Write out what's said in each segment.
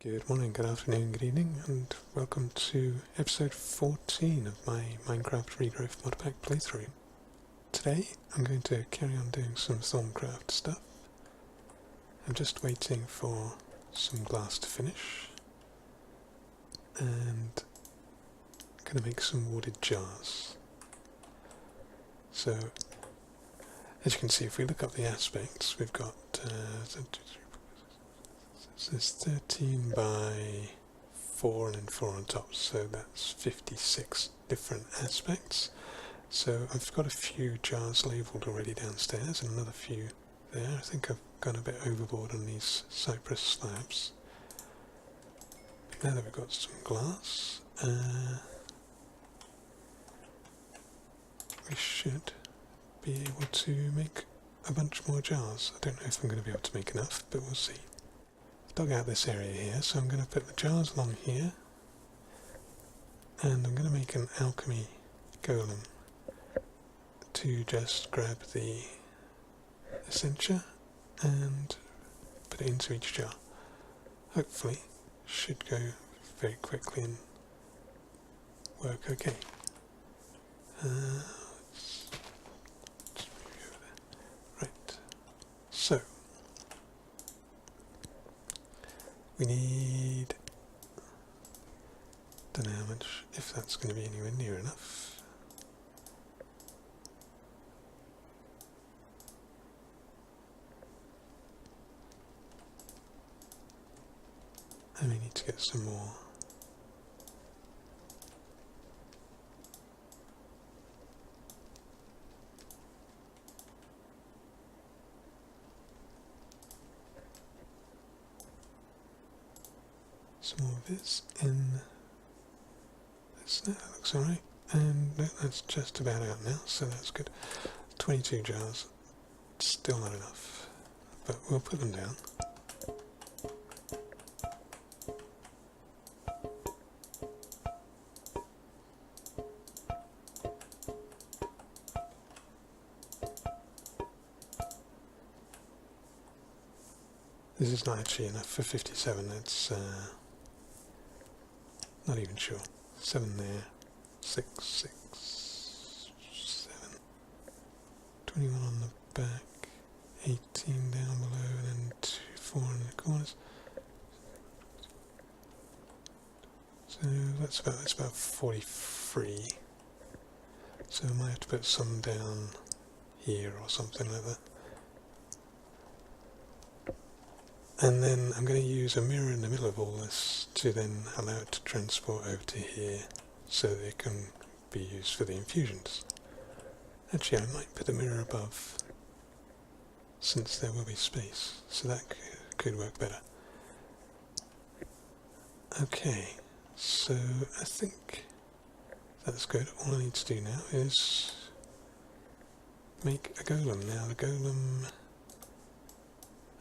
Good morning, good afternoon, good evening, and welcome to episode 14 of my Minecraft Regrowth Modpack playthrough. Today I'm going to carry on doing some Thaumcraft stuff. I'm just waiting for some glass to finish, and I'm going to make some wooded jars. So, as you can see, if we look up the aspects, we've got so it's 13 by 4 and then 4 on top, so that's 56 different aspects. So I've got a few jars labelled already downstairs and another few there. I think I've gone a bit overboard on these cypress slabs. But now that we've got some glass, we should be able to make a bunch more jars. I don't know if I'm going to be able to make enough, but we'll see. Dug out this area here, so I'm going to put the jars along here, and I'm going to make an alchemy golem to just grab the essentia and put it into each jar. Hopefully should go very quickly and work okay. Let's just move over there. Right, so we need, don't know how much, if that's going to be anywhere near enough. I may need to get some more. Some more of this in this. That looks alright, and no, that's just about out now, so that's good. 22 jars, still not enough, but we'll put them down. This is not actually enough for 57, it's not even sure. 7 there, 6, 6, 7, 21 on the back, 18 down below, and then 2, 4 in the corners. So that's about 43. So I might have to put some down here or something like that. And then I'm going to use a mirror in the middle of all this to then allow it to transport over to here so that it can be used for the infusions. Actually, I might put the mirror above since there will be space, so that could work better. Okay, so I think that's good. All I need to do now is make a golem. Now the golem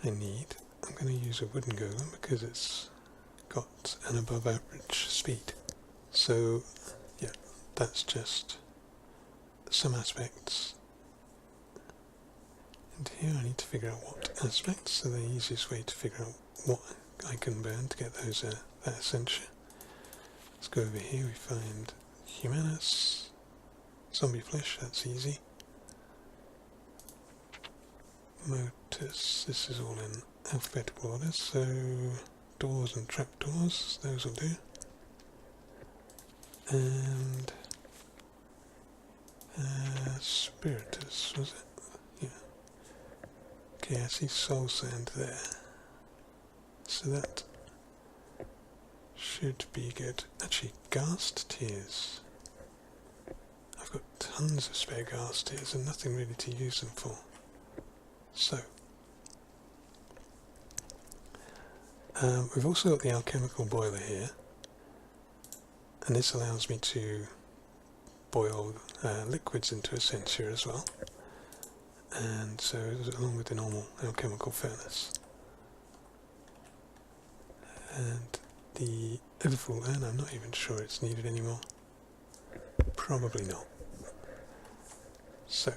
I need, I'm going to use a wooden golem because it's got an above average speed. So yeah, that's just some aspects. And here I need to figure out what aspects, so the easiest way to figure out what I can burn to get those that essentia. Let's go over here, we find Humanus, zombie flesh, that's easy. Motus, this is all in alphabetical order, so doors and trapdoors, those will do. And spiritus, was it? Yeah. Okay, I see soul sand there. So that should be good. Actually, ghast tears. I've got tons of spare ghast tears and nothing really to use them for. So, we've also got the alchemical boiler here, and this allows me to boil liquids into essentia as well, and so along with the normal alchemical furnace. And the overfull urn, I'm not even sure it's needed anymore. Probably not. So,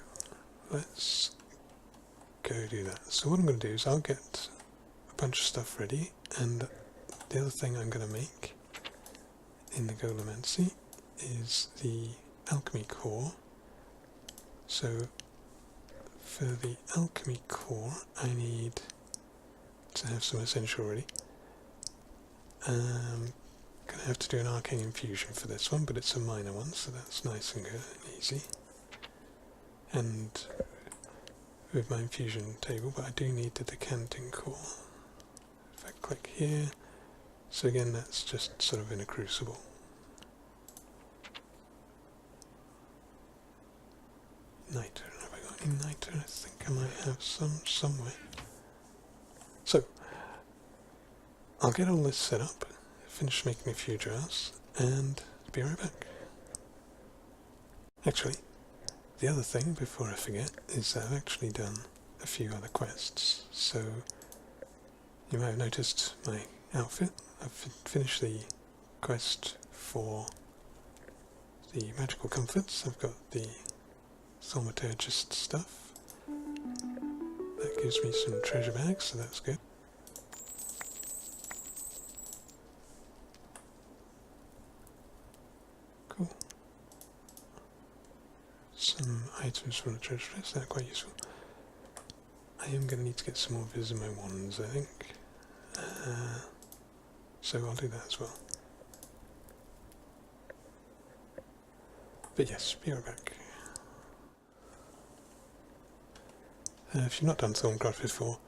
let's go do that. So what I'm going to do is I'll get a bunch of stuff ready, and the other thing I'm going to make in the Golemancy is the alchemy core. So for the alchemy core I need to have some essential ready. Gonna have to do an arcane infusion for this one, but it's a minor one, so that's nice and good and easy. And with my infusion table, but I do need the decanting core. If I click here, so again that's just sort of in a crucible. Niter, have I got any niter? I think I might have some somewhere. So, I'll get all this set up, finish making a few jars, and be right back. Actually, the other thing, before I forget, is that I've actually done a few other quests. So, you might have noticed my outfit. I've finished the quest for the magical comforts. I've got the Thaumaturgist stuff. That gives me some treasure bags, so that's good. Cool. Some items from the treasure chest, they're quite useful. I am going to need to get some more Visimo wands, I think. So I'll do that as well. But yes, be right back. If you've not done Thaumcraft before,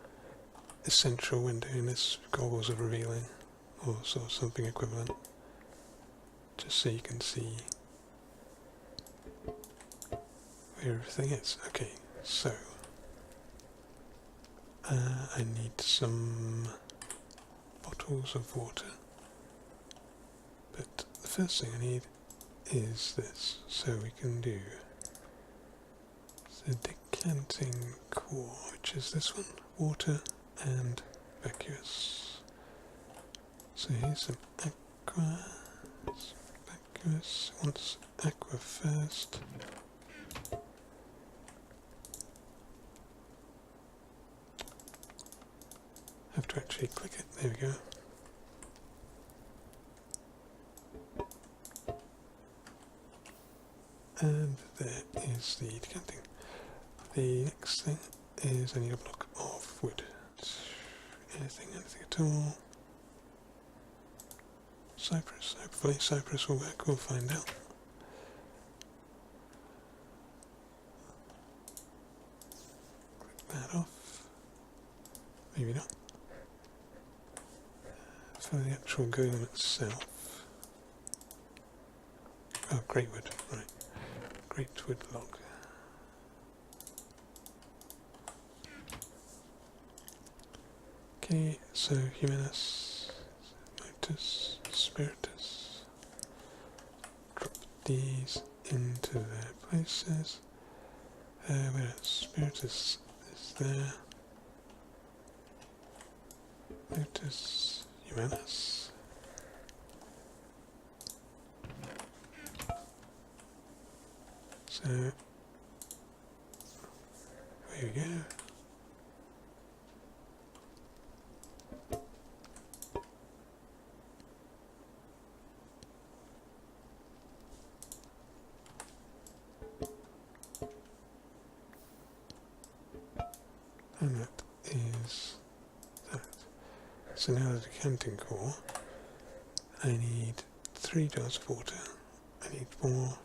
essential when doing this, goggles of revealing, or sort of something equivalent, just so you can see where everything is. Okay, so I need some bottles of water, but the first thing I need is this, so we can do the decanting core, which is this one, water and vacuous. So here's some aqua, vacuous, wants aqua first. Have to actually click it, there we go. And there is the decanting. The next thing is I need a block of wood. Anything at all. Cypress, hopefully cypress will work, we'll find out. Click that off. Maybe not. For the actual golem itself. Oh, great wood, right. Great wood log. Okay, so Humanus, Motus, Spiritus. Drop these into their places. Where Spiritus is there. Motus, Humanus. So, here we go. And that is that. So now the decanting core, I need 3 jars of water. I need more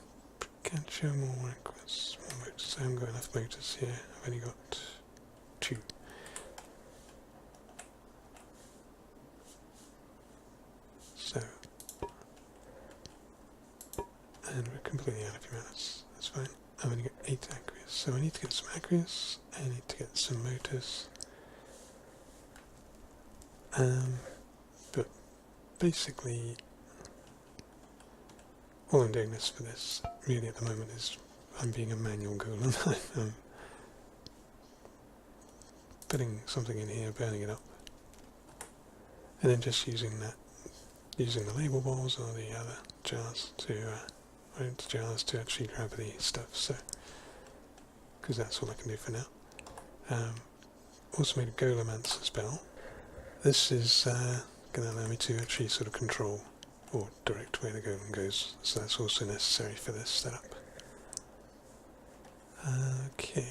Cancio, more aquas, more motors. I haven't got enough motors here, I've only got 2. So, and we're completely out of humanus, that's fine. I've only got 8 aqueous, so I need to get some aqueous, I need to get some motors. But basically, all I'm doing this for this, really at the moment, is I'm being a manual golem. I'm putting something in here, burning it up, and then just using the label balls or the other jars to actually grab the stuff. So, because that's all I can do for now. Also made a Golemancer spell. This is going to allow me to actually sort of control or direct where the golem goes, so that's also necessary for this setup. Okay,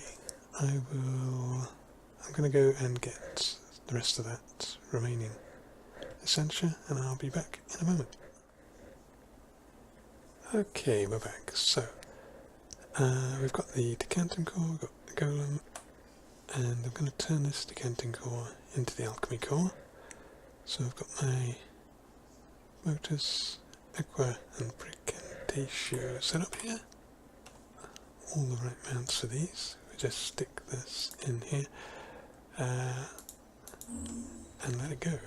I'm going to go and get the rest of that remaining essentia, and I'll be back in a moment. Okay, we're back. So, we've got the decanting core, we've got the golem, and I'm going to turn this decanting core into the alchemy core. So I've got my Motus, Aqua and Bricantatio set up here. All the right mounts for these. We just stick this in here and let it go.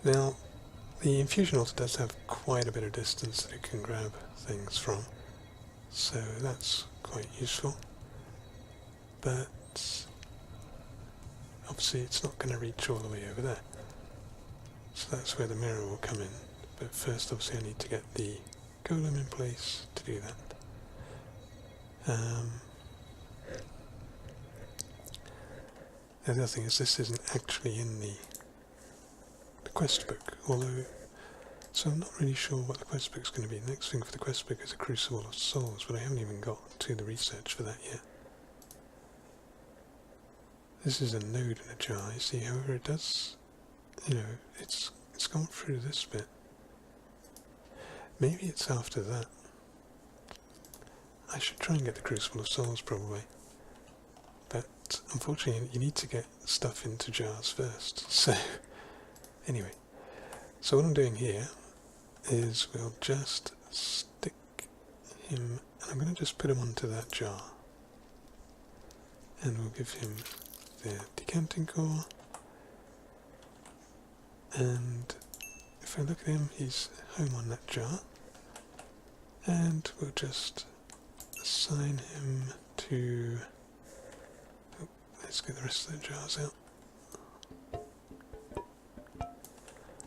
Now, the infusion altar does have quite a bit of distance that it can grab things from, so that's quite useful. But obviously it's not going to reach all the way over there. So that's where the mirror will come in. But first obviously I need to get the golem in place to do that. The other thing is this isn't actually in the quest book, although, so I'm not really sure what the quest book's going to be. The next thing for the quest book is a Crucible of Souls, but I haven't even got to the research for that yet. This is a node in a jar, you see, however it does, you know, it's gone through this bit. Maybe it's after that. I should try and get the Crucible of Souls probably. But unfortunately you need to get stuff into jars first, so anyway. So what I'm doing here is we'll just stick him, and I'm going to just put him onto that jar. And we'll give him the decanting core, and if I look at him, he's home on that jar, and we'll just assign him to, oh, let's get the rest of the jars out.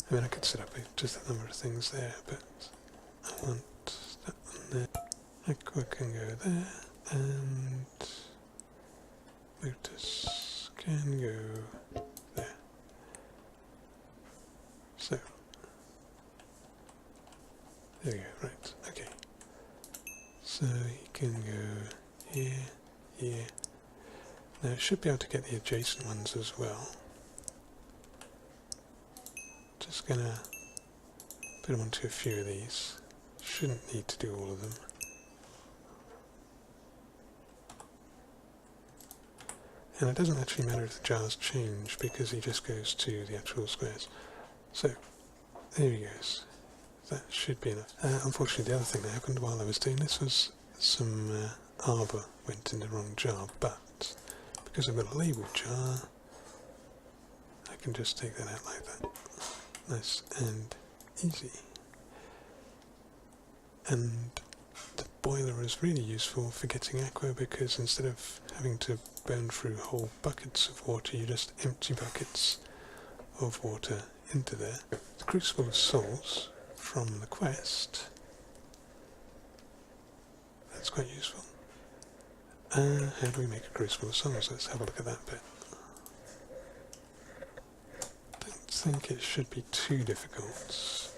I mean I could set up just a number of things there, but I want that one there, Aqua can go there, and Lotus can go there. So, there we go, right, okay. So he can go here, here. Now it should be able to get the adjacent ones as well. Just gonna put them onto a few of these. Shouldn't need to do all of them. And it doesn't actually matter if the jars change because he just goes to the actual squares. So, there he goes. That should be enough. Unfortunately, the other thing that happened while I was doing this was some arbor went in the wrong jar, but because I've got a labelled jar, I can just take that out like that. Nice and easy. And the boiler is really useful for getting aqua because instead of having to burn through whole buckets of water, you just empty buckets of water into there. The Crucible of Souls from the quest, that's quite useful. How do we make a Crucible of Souls? Let's have a look at that bit. I think it should be too difficult.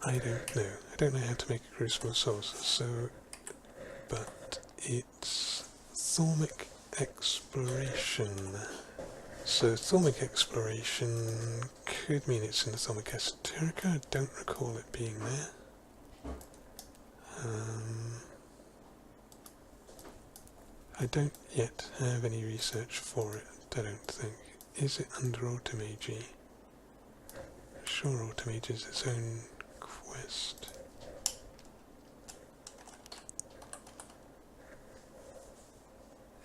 I don't know. I don't know how to make a Crucible of Souls, so, but it's Thaumic Exploration. So Thaumic Exploration could mean it's in the Thaumic Esoterica. I don't recall it being there. I don't yet have any research for it, I don't think. Is it under Automagy? Sure, Automagy is its own quest.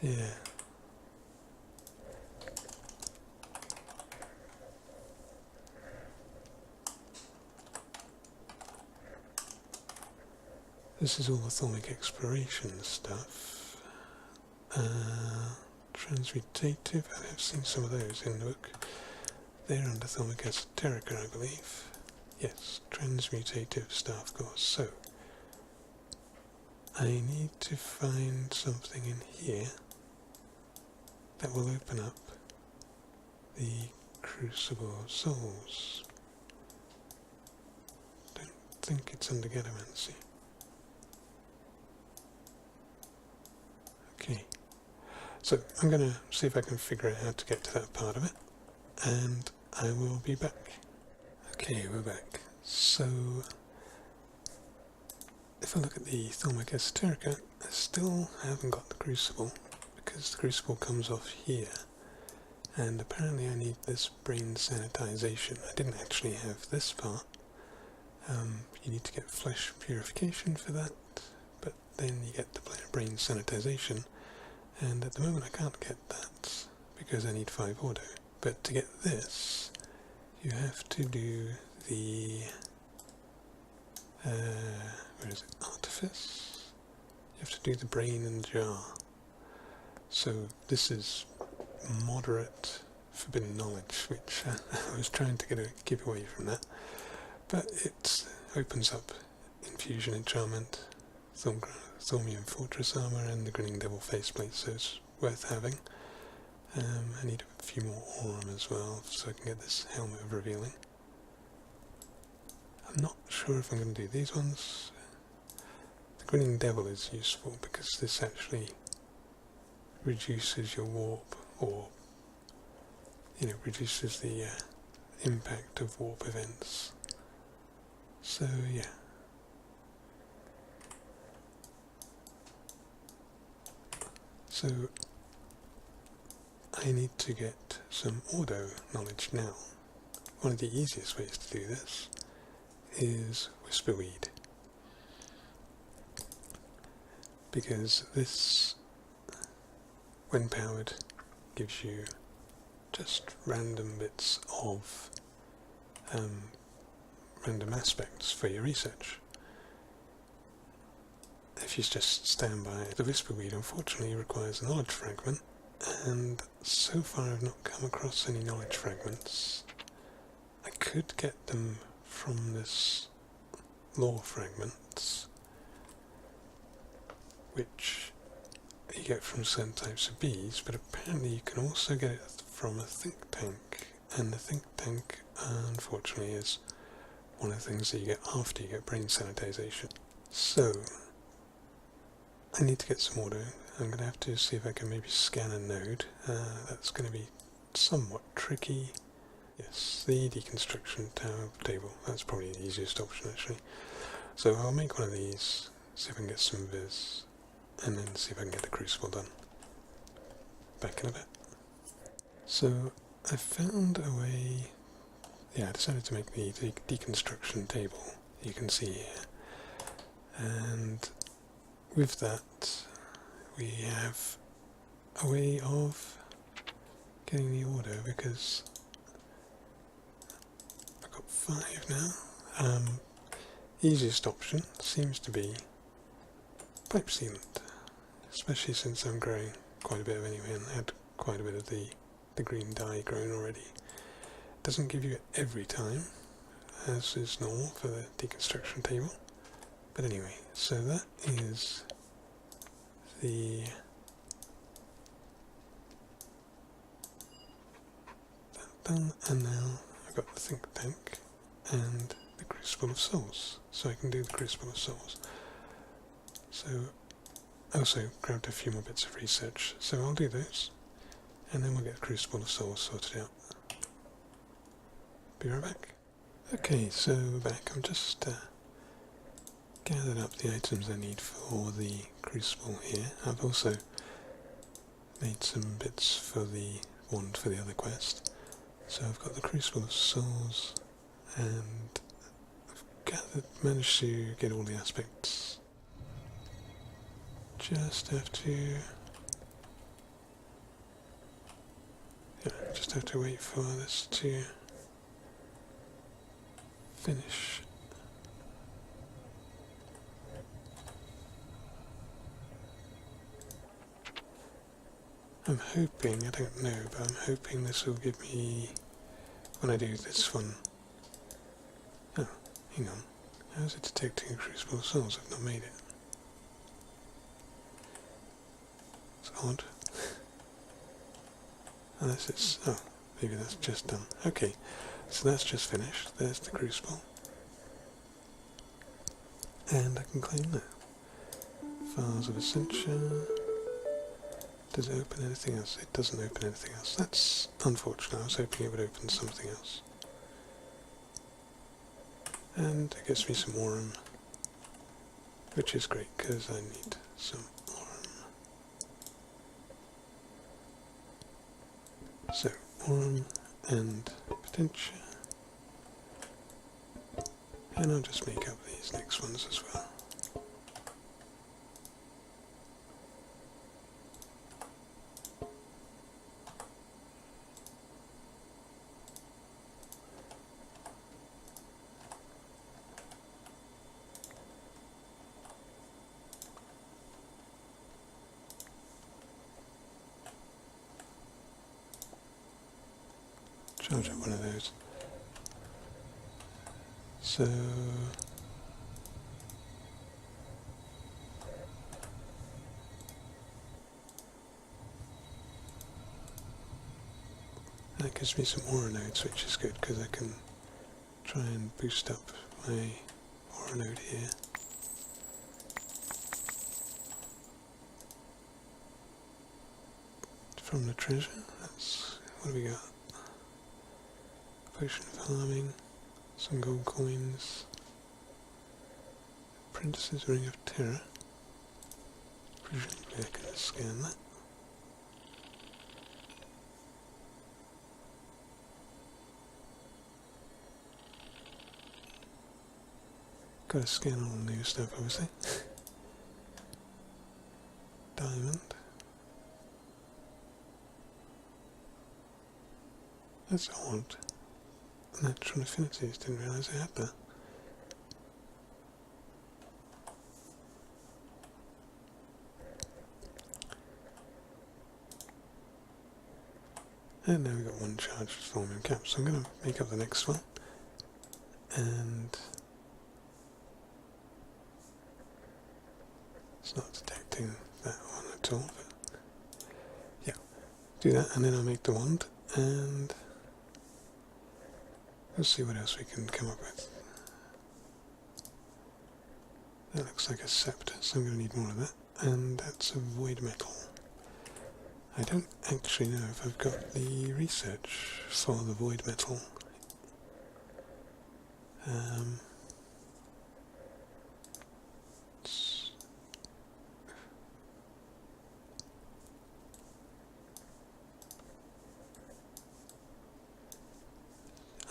Yeah. This is all the Thaumic Exploration stuff. Transmutative, I have seen some of those in the book. They're under Thaumic Esoterica, I believe. Yes, transmutative staff course. So, I need to find something in here that will open up the Crucible of Souls. Don't think it's under Gadamancy. Okay, so I'm going to see if I can figure out how to get to that part of it, and I will be back. Okay, we're back. So, if I look at the Thaumaturgy, I still haven't got the Crucible, because the Crucible comes off here, and apparently I need this brain sanitization. I didn't actually have this part. You need to get flesh purification for that, but then you get the brain sanitization, and at the moment I can't get that because I need 5 auto. But to get this, you have to do the where is it? Artifice. You have to do the brain and jar. So this is moderate forbidden knowledge, which I was trying to keep away from that, but it opens up Infusion Enchantment, Thaumian Fortress Armor, and the Grinning Devil Faceplate, so it's worth having. I need a few more Aurum as well, so I can get this Helmet of Revealing. I'm not sure if I'm going to do these ones. The Grinning Devil is useful because this actually reduces your warp, or reduces the impact of warp events. So yeah. So I need to get some auto knowledge now. One of the easiest ways to do this is Whisperweed, because this, when powered, gives you just random bits of random aspects for your research. If you just stand by, the Whisperweed unfortunately requires a knowledge fragment, and so far I've not come across any knowledge fragments. I could get them from this lore fragments, which you get from certain types of bees, but apparently you can also get it from a think tank, and the think tank unfortunately is one of the things that you get after you get brain sanitization. So I need to get some auto. I'm going to have to see if I can maybe scan a node. That's going to be somewhat tricky. Yes, the deconstruction table. That's probably the easiest option actually. So I'll make one of these, see if I can get some viz, and then see if I can get the Crucible done. Back in a bit. So I found a way. Yeah, I decided to make the deconstruction table you can see here, and with that we have a way of getting the order, because I've got 5 now. Easiest option seems to be pipe sealant, especially since I'm growing quite a bit of anyway, and I had quite a bit of the green dye grown already. Doesn't give you it every time, as is normal for the deconstruction table. But anyway, so that is the that done, and now I've got the think tank and the Crucible of Souls, so I can do the Crucible of Souls. So I also grabbed a few more bits of research, so I'll do those, and then we'll get the Crucible of Souls sorted out. Be right back. Okay, so we're back. I'm just gathered up the items I need for the Crucible here. I've also made some bits for the wand for the other quest. So I've got the Crucible of Souls, and I've managed to get all the aspects. Just have to wait for this to finish. I'm hoping, I don't know, but I'm hoping this will give me, when I do this one. Oh, hang on. How is it detecting a Crucible of Souls? I've not made it. That's odd. Unless it's... oh, maybe that's just done. Okay, so that's just finished. There's the crucible. And I can claim that. Files of Ascension. Does it open anything else? It doesn't open anything else. That's unfortunate. I was hoping it would open something else. And it gives me some aurum, which is great because I need some aurum. So, aurum and potential. And I'll just make up these next ones as well. Charge up one of those. So that gives me some aura nodes, which is good because I can try and boost up my aura node here. From the treasure, that's what do we got? Potion of farming, some gold coins, Apprentice's Ring of Terror. Presumably I can scan that. Gotta scan all the new stuff, obviously. Diamond. That's odd. Natural affinities, didn't realise I had that. And now we've got one charged thaumium cap, so I'm going to make up the next one. And it's not detecting that one at all, but yeah, do that, and then I'll make the wand, and let's see what else we can come up with. That looks like a scepter, so I'm going to need more of that, and that's a void metal. I don't actually know if I've got the research for the void metal.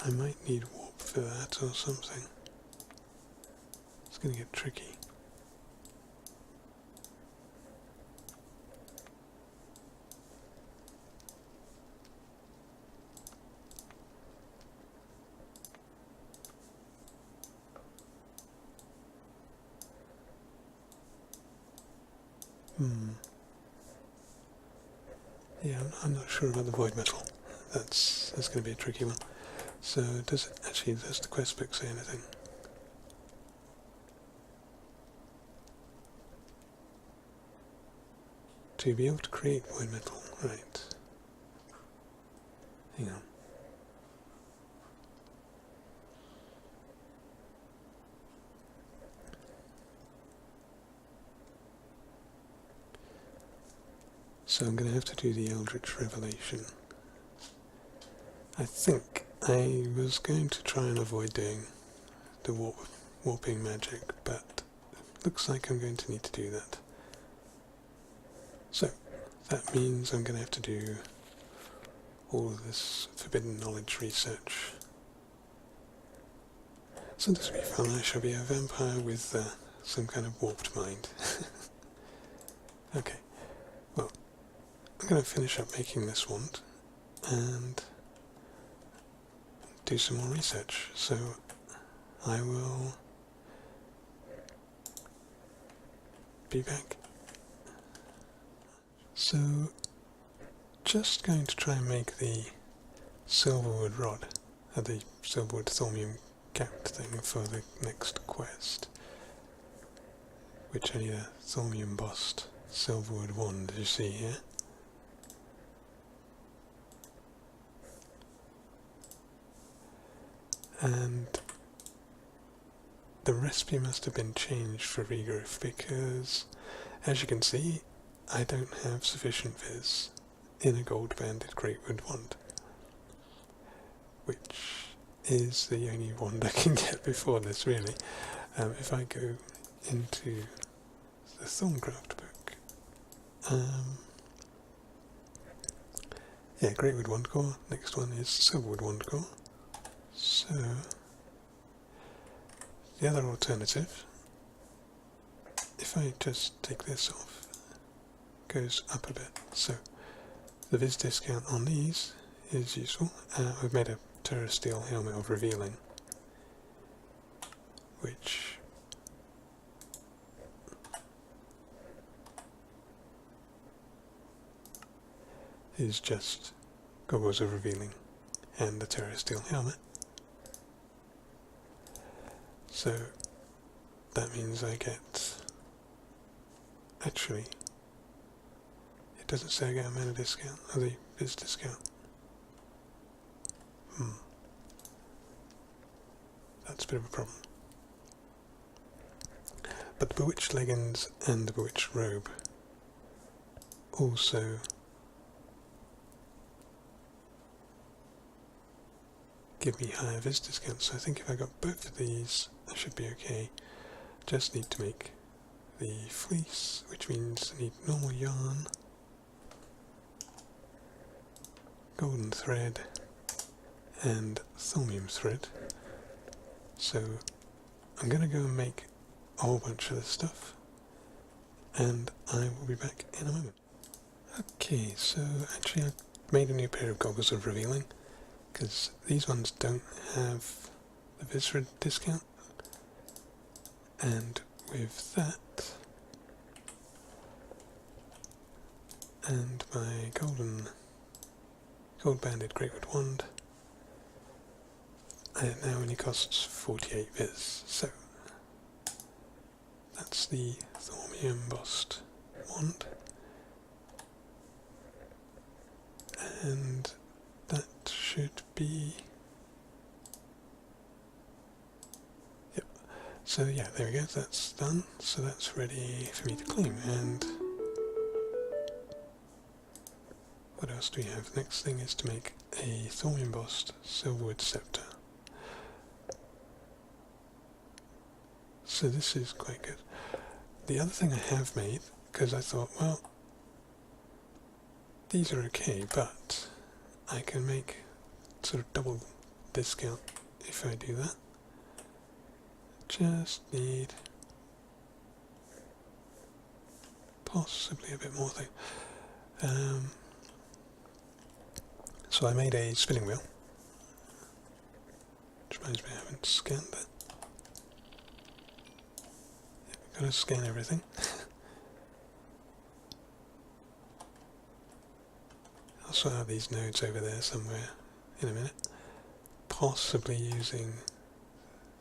I might need warp for that or something. It's going to get tricky. Yeah, I'm not sure about the void metal. That's going to be a tricky one. So does the quest book say anything? To be able to create void metal, right. Hang on. So I'm going to have to do the Eldritch Revelation. I think I was going to try and avoid doing the warping magic, but looks like I'm going to need to do that. So that means I'm going to have to do all of this forbidden knowledge research. So this will be fun. I shall be a vampire with some kind of warped mind. Okay, well, I'm going to finish up making this wand and do some more research. So I will be back. So just going to try and make the silverwood rod, the silverwood thaumium capped thing for the next quest, which I need a thaumium bust silverwood wand, as you see here. And the recipe must have been changed for regrowth because, as you can see, I don't have sufficient viz in a gold banded greatwood wand, which is the only wand I can get before this, really. If I go into the Thaumcraft book, yeah, greatwood wand core, next one is silverwood wand core. So the other alternative, if I just take this off, goes up a bit. So the viz discount on these is useful. We've made a terrestrial helmet of revealing, which is just goggles of revealing and the terrestrial helmet. So that means I get, actually, it doesn't say I get a mana discount, or the viz discount. That's a bit of a problem. But the bewitched leggings and the bewitched robe also give me higher viz discounts, so I think if I got both of these I should be okay. Just need to make the fleece, which means I need normal yarn, golden thread and thaumium thread. So I'm going to go and make a whole bunch of this stuff and I will be back in a moment. Okay, so actually I made a new pair of goggles of revealing because these ones don't have the viz discount, and with that and my gold banded greatwood wand, it now only costs 48 viz. So that's the thaumium embossed wand, and that should be, yep. So yeah, there we go, that's done. So that's ready for me to claim. And what else do we have? Next thing is to make a thaumium embossed silverwood scepter. So this is quite good. The other thing I have made, because I thought, well, these are okay, but I can make sort of double discount if I do that. Just need possibly a bit more thing. So I made a spinning wheel, which reminds me I haven't scanned that. Yep, gotta scan everything. Also have these nodes over there somewhere in a minute. Possibly using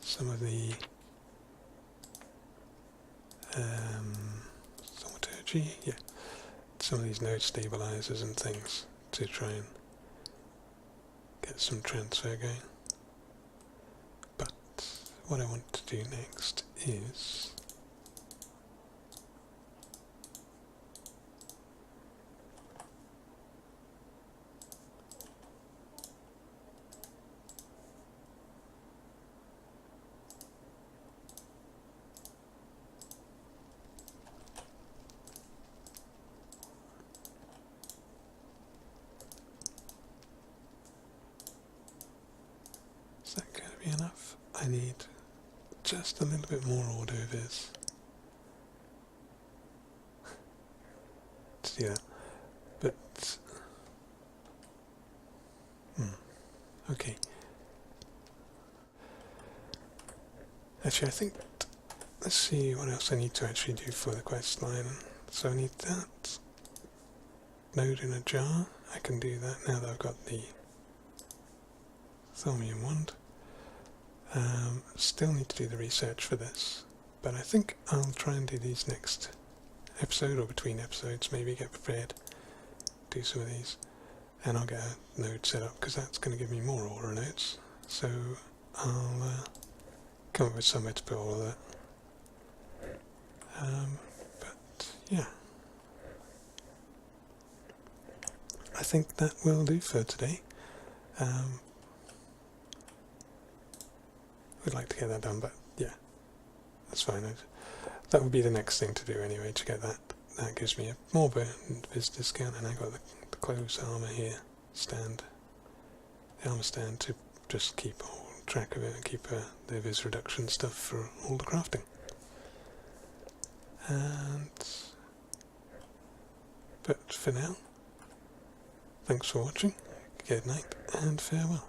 some of the Thaumaturgy, yeah, some of these node stabilizers and things to try and get some transfer going. But what I want to do next is enough. I need just a little bit more order viz to do that. But okay. Actually, I think, let's see what else I need to actually do for the quest line. So I need that node in a jar. I can do that now that I've got the thaumium wand. Still need to do the research for this, but I think I'll try and do these next episode or between episodes, maybe get prepared, do some of these, and I'll get a node set up because that's going to give me more aura nodes. So I'll come up with somewhere to put all of that. But yeah, I think that will do for today. Would like to get that done, but yeah, that's fine. That would be the next thing to do anyway, to get that. That gives me a more vis discount, and I got the close armor here stand, the armor stand, to just keep track of it and keep the vis reduction stuff for all the crafting. But for now, thanks for watching, good night, and farewell.